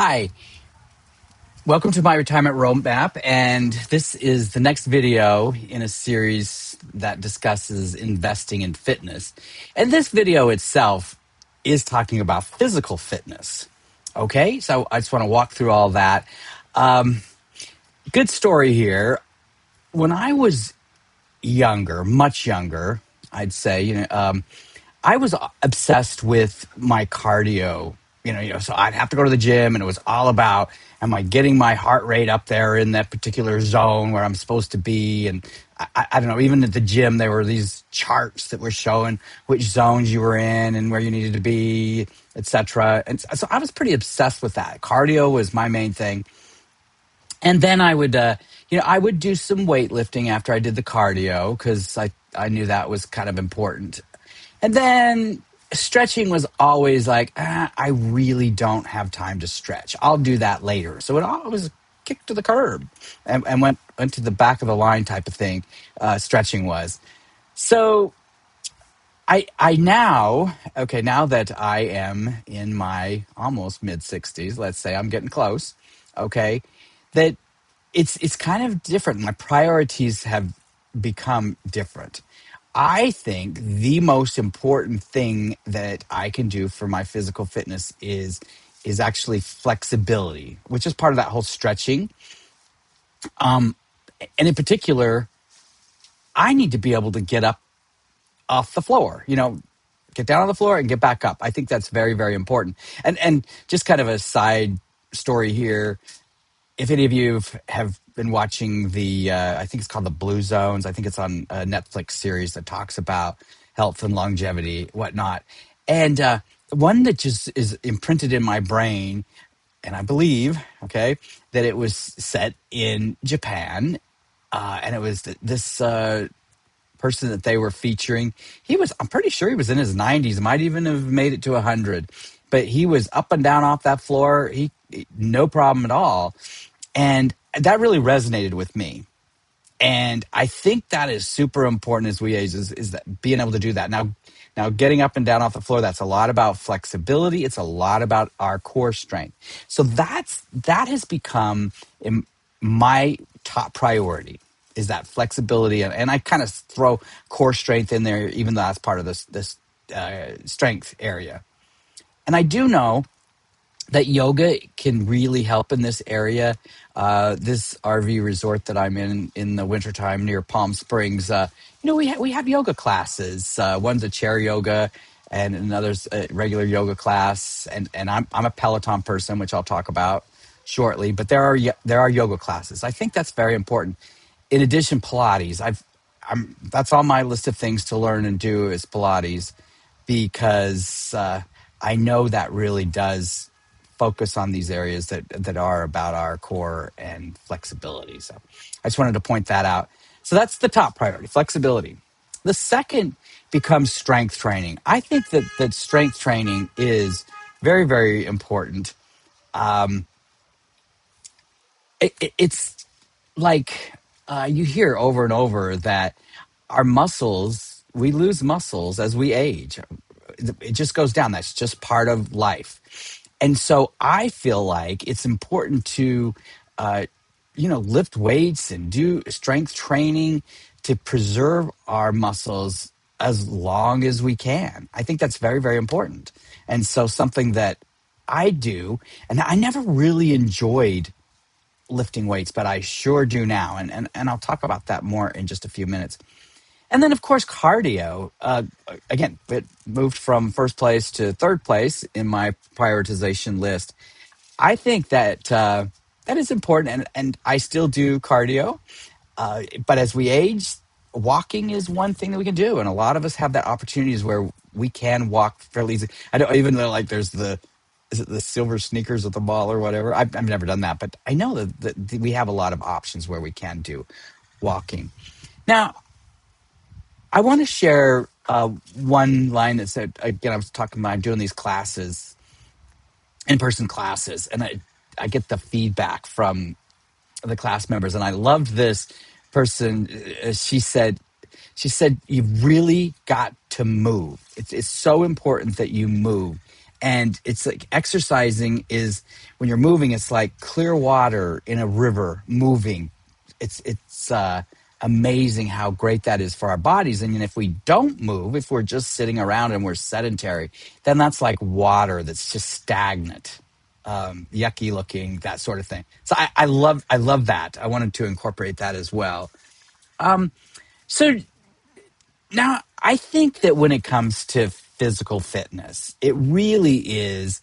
Hi, welcome to my retirement roadmap, and this is the next video in a series that discusses investing in fitness. And this video itself is talking about physical fitness. Okay, so I just want to walk through all that. Um, Good story here. When I was younger, much younger, I'd say, I was obsessed with my cardio. So I'd have to go to the gym, and it was all about, am I getting my heart rate up there in that particular zone where I'm supposed to be? And I don't know. Even at the gym, there were these charts that were showing which zones you were in and where you needed to be, etc. And so I was pretty obsessed with that. Cardio was my main thing. And then I would do some weightlifting after I did the cardio because I knew that was kind of important. And then stretching was always like, I really don't have time to stretch. I'll do that later. So it always kicked to the curb and went to the back of the line type of thing. Stretching was. So now that I am in my almost mid 60s, let's say I'm getting close. Okay, that it's kind of different. My priorities have become different. I think the most important thing that I can do for my physical fitness is actually flexibility, which is part of that whole stretching. Um, and in particular, I need to be able to get up off the floor. Get down on the floor and get back up. I think that's very, very important. And just kind of a side story here. If any of you have been watching I think it's called the Blue Zones. I think it's on a Netflix series that talks about health and longevity, whatnot. And one that just is imprinted in my brain, and I believe, okay, that it was set in Japan. And it was this person that they were featuring. I'm pretty sure he was in his 90s, might even have made it to 100. But he was up and down off that floor. No problem at all. And that really resonated with me. And I think that is super important as we age, is that being able to do that. Now, getting up and down off the floor, that's a lot about flexibility. It's a lot about our core strength. So that has become my top priority, is that flexibility. And I kind of throw core strength in there, even though that's part of this strength area. And I do know that yoga can really help in this area. This RV resort that I'm in the wintertime near Palm Springs, we have yoga classes. One's a chair yoga, and another's a regular yoga class. And I'm a Peloton person, which I'll talk about shortly. But there are yoga classes. I think that's very important. In addition, Pilates. That's on my list of things to learn and do is Pilates, because I know that really does focus on these areas that are about our core and flexibility. So I just wanted to point that out. So that's the top priority, flexibility. The second becomes strength training. I think that strength training is very, very important. It's like you hear over and over that our muscles, we lose muscles as we age. It just goes down. That's just part of life. And so I feel like it's important to, lift weights and do strength training to preserve our muscles as long as we can. I think that's very, very important. And so something that I do, and I never really enjoyed lifting weights, but I sure do now. And I'll talk about that more in just a few minutes. And then, of course, cardio. Again, it moved from first place to third place in my prioritization list. I think that that is important, and I still do cardio. But as we age, walking is one thing that we can do, and a lot of us have that opportunities where we can walk fairly easy. I don't even know, like, there's is it the silver sneakers at the mall or whatever? I've never done that, but I know that we have a lot of options where we can do walking. Now, I want to share one line that said, again, I was talking about doing these classes, in-person classes, and I get the feedback from the class members, and I loved this person. She said, you've really got to move. It's so important that you move. And it's like exercising is when you're moving, it's like clear water in a river moving. It's amazing how great that is for our bodies. And if we don't move, if we're just sitting around and we're sedentary, then that's like water that's just stagnant, yucky looking, that sort of thing. So I love that. I wanted to incorporate that as well. So now I think that when it comes to physical fitness, it really is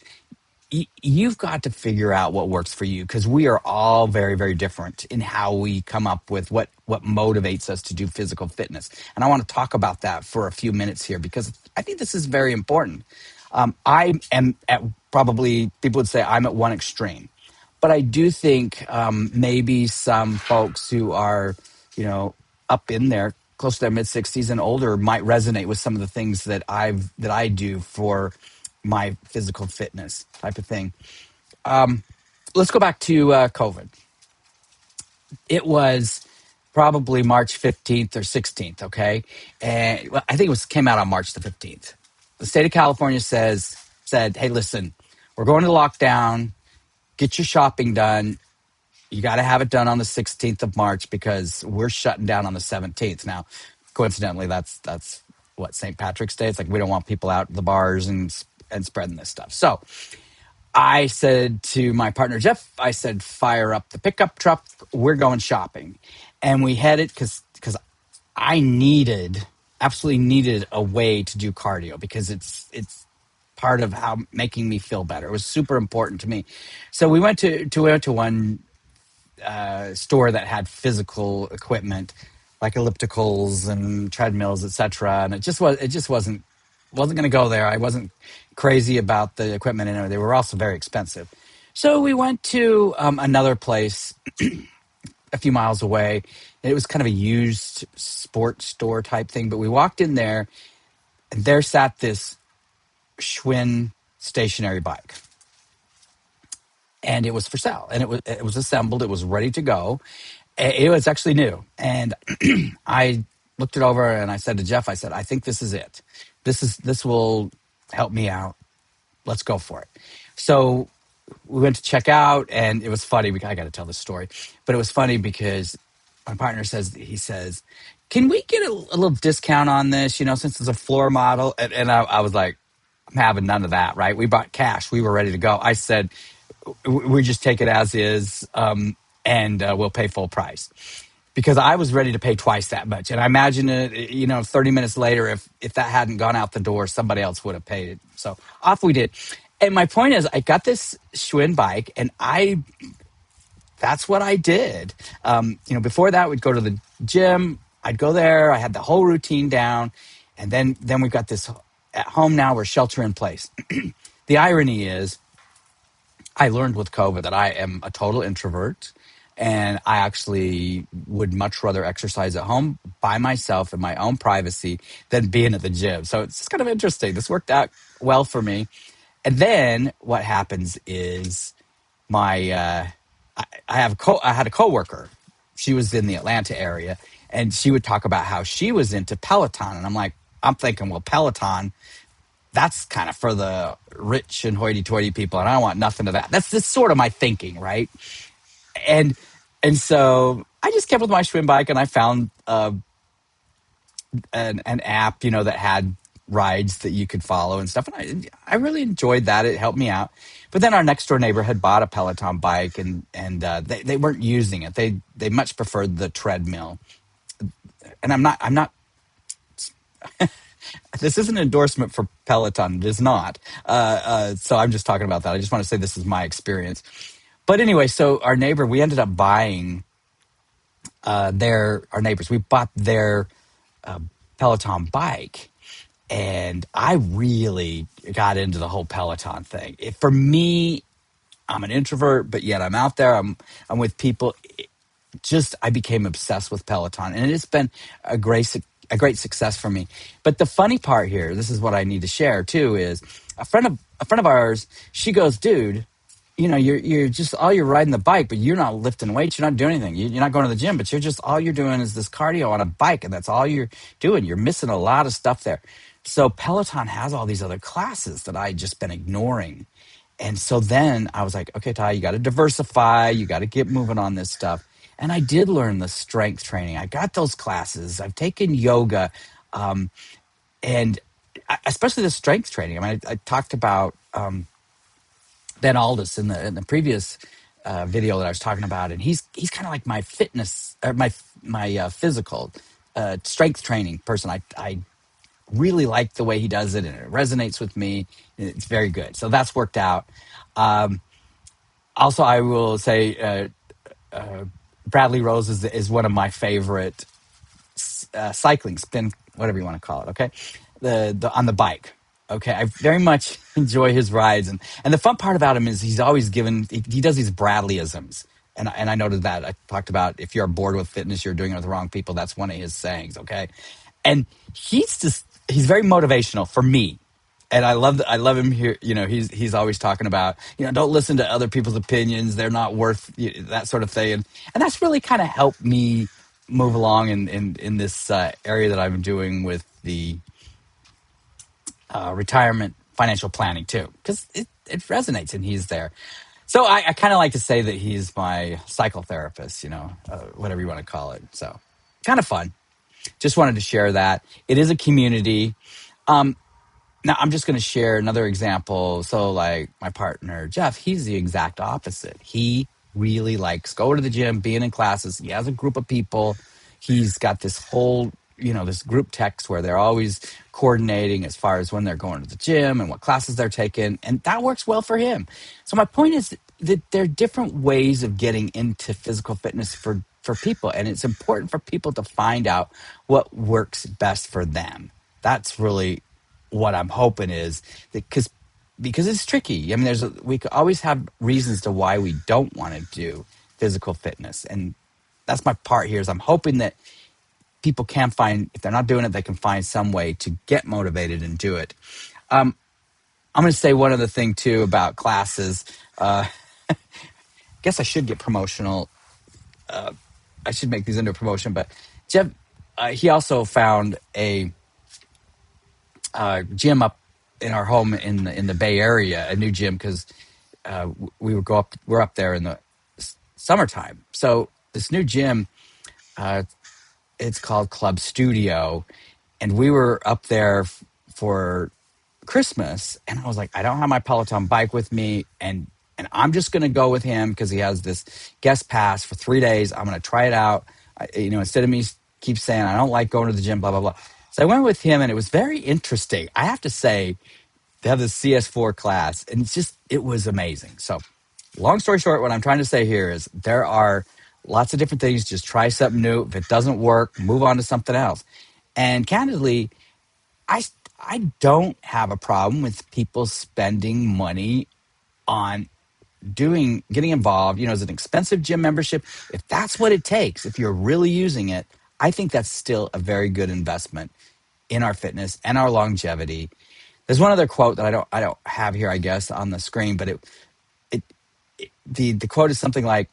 you've got to figure out what works for you, because we are all very, very different in how we come up with what motivates us to do physical fitness. And I want to talk about that for a few minutes here, because I think this is very important. I am at, probably people would say I'm at one extreme, but I do think maybe some folks who are, up in there close to their mid 60s and older might resonate with some of the things that I do for my physical fitness type of thing. Let's go back to COVID. It was probably March 15th or 16th, okay? And well, I think came out on March the 15th. The state of California said, hey, listen, we're going to lockdown. Get your shopping done. You got to have it done on the 16th of March because we're shutting down on the 17th. Now, coincidentally, that's what, St. Patrick's Day. It's like we don't want people out at the bars and spreading this stuff. So I said to my partner, Jeff, I said, fire up the pickup truck. We're going shopping. And we headed because I absolutely needed a way to do cardio, because it's part of how making me feel better. It was super important to me. So we went to one store that had physical equipment like ellipticals and treadmills, etc. And it just wasn't going to go there. I wasn't crazy about the equipment, and they were also very expensive. So we went to another place a few miles away. And it was kind of a used sports store type thing. But we walked in there, and there sat this Schwinn stationary bike, and it was for sale, and it was assembled. It was ready to go. It was actually new, and I looked it over and I said to Jeff, I said, I think this is it. This will help me out. Let's go for it. So we went to check out, and it was funny. I got to tell this story, but it was funny because my partner he says, can we get a little discount on this, since it's a floor model? And I was like, I'm having none of that, right? We bought cash. We were ready to go. I said, we just take it as is, and we'll pay full price. Because I was ready to pay twice that much. And I imagine it, 30 minutes later, if that hadn't gone out the door, somebody else would have paid it. So off we did. And my point is, I got this Schwinn bike, and that's what I did. Before that, we'd go to the gym. I'd go there. I had the whole routine down. And then we've got this at home now. We're shelter in place. The irony is, I learned with COVID that I am a total introvert, and I actually would much rather exercise at home by myself in my own privacy than being at the gym. So it's kind of interesting. This worked out well for me. And then what happens is I had a coworker. She was in the Atlanta area, and she would talk about how she was into Peloton. And I'm thinking, well, Peloton, that's kind of for the rich and hoity-toity people, and I don't want nothing of that. That's sort of my thinking, right? And so I just kept with my Schwinn bike, and I found an app, that had rides that you could follow and stuff. And I really enjoyed that. It helped me out. But then our next door neighbor had bought a Peloton bike, and they weren't using it. They much preferred the treadmill. And I'm not. This isn't an endorsement for Peloton. It is not. So I'm just talking about that. I just want to say this is my experience. But anyway, so our neighbor, we ended up buying our neighbors. We bought their Peloton bike, and I really got into the whole Peloton thing. For me, I'm an introvert, but yet I'm out there. I'm with people. I became obsessed with Peloton, and it's been a great success for me. But the funny part here, this is what I need to share too, is a friend of ours. She goes, dude, you're riding the bike, but you're not lifting weights. You're not doing anything. You're not going to the gym, but all you're doing is this cardio on a bike, and that's all you're doing. You're missing a lot of stuff there. So Peloton has all these other classes that I just been ignoring. And so then I was like, okay, Ty, you got to diversify. You got to get moving on this stuff. And I did learn the strength training. I got those classes. I've taken yoga, um, and especially the strength training. I mean, I talked about Ben Aldis in the previous video that I was talking about, and he's kind of like my fitness or my physical strength training person. I really like the way he does it, and it resonates with me. It's very good. So that's worked out. Um, Also, I will say Bradley Rose is one of my favorite cycling spin, whatever you want to call it. Okay, the on the bike. Okay, I very much enjoy his rides, and the fun part about him is he's always given. He does these Bradleyisms, and I noted that I talked about if you're bored with fitness, you're doing it with the wrong people. That's one of his sayings. Okay, and he's very motivational for me, and I love him here. You know, he's always talking about, don't listen to other people's opinions. They're not worth that sort of thing, and that's really kind of helped me move along in this area that I'm doing with the retirement financial planning too, because it resonates and he's there. So I kind of like to say that he's my psychotherapist, whatever you want to call it. So kind of fun. Just wanted to share that. It is a community. Um, Now, I'm just going to share another example. So, like my partner, Jeff, he's the exact opposite. He really likes going to the gym, being in classes. He has a group of people. He's got this whole, this group text where they're always coordinating as far as when they're going to the gym and what classes they're taking. And that works well for him. So, my point is that there are different ways of getting into physical fitness for people. And it's important for people to find out what works best for them. That's really what I'm hoping is that because it's tricky. I mean, we could always have reasons to why we don't want to do physical fitness, and that's my part here. Is I'm hoping that people can find, if they're not doing it, they can find some way to get motivated and do it. I'm going to say one other thing too about classes. I guess I should get promotional. I should make these into a promotion, but Jeff, he also found a gym up in our home in the Bay Area, a new gym, because we're up there in the summertime. So this new gym, it's called Club Studio, and we were up there for Christmas, and I was like, I don't have my Peloton bike with me, and I'm just going to go with him because he has this guest pass for 3 days. I'm going to try it out. Instead of me keep saying I don't like going to the gym, blah blah blah. So I went with him, and it was very interesting. I have to say, they have this CS4 class, and it was amazing. So, long story short, what I'm trying to say here is there are lots of different things. Just try something new. If it doesn't work, move on to something else. And candidly, I I don't have a problem with people spending money on getting involved. As an expensive gym membership, if that's what it takes, if you're really using it, I think that's still a very good investment in our fitness and our longevity. There's one other quote that I don't have here, I guess, on the screen, but the quote is something like,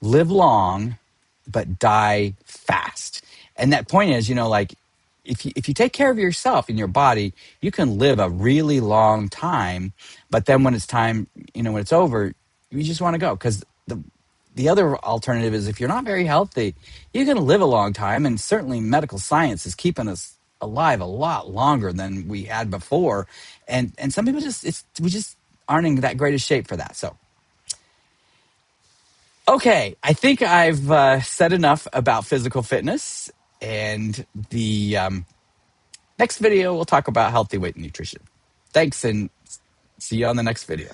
"Live long, but die fast." And that point is, like if you take care of yourself and your body, you can live a really long time. But then when it's time, when it's over, you just want to go, because the other alternative is if you're not very healthy, you're going to live a long time, and certainly medical science is keeping us alive a lot longer than we had before, and some people we just aren't in that great a shape for that. So, okay, I think I've said enough about physical fitness, and the next video we'll talk about healthy weight and nutrition. Thanks, and see you on the next video.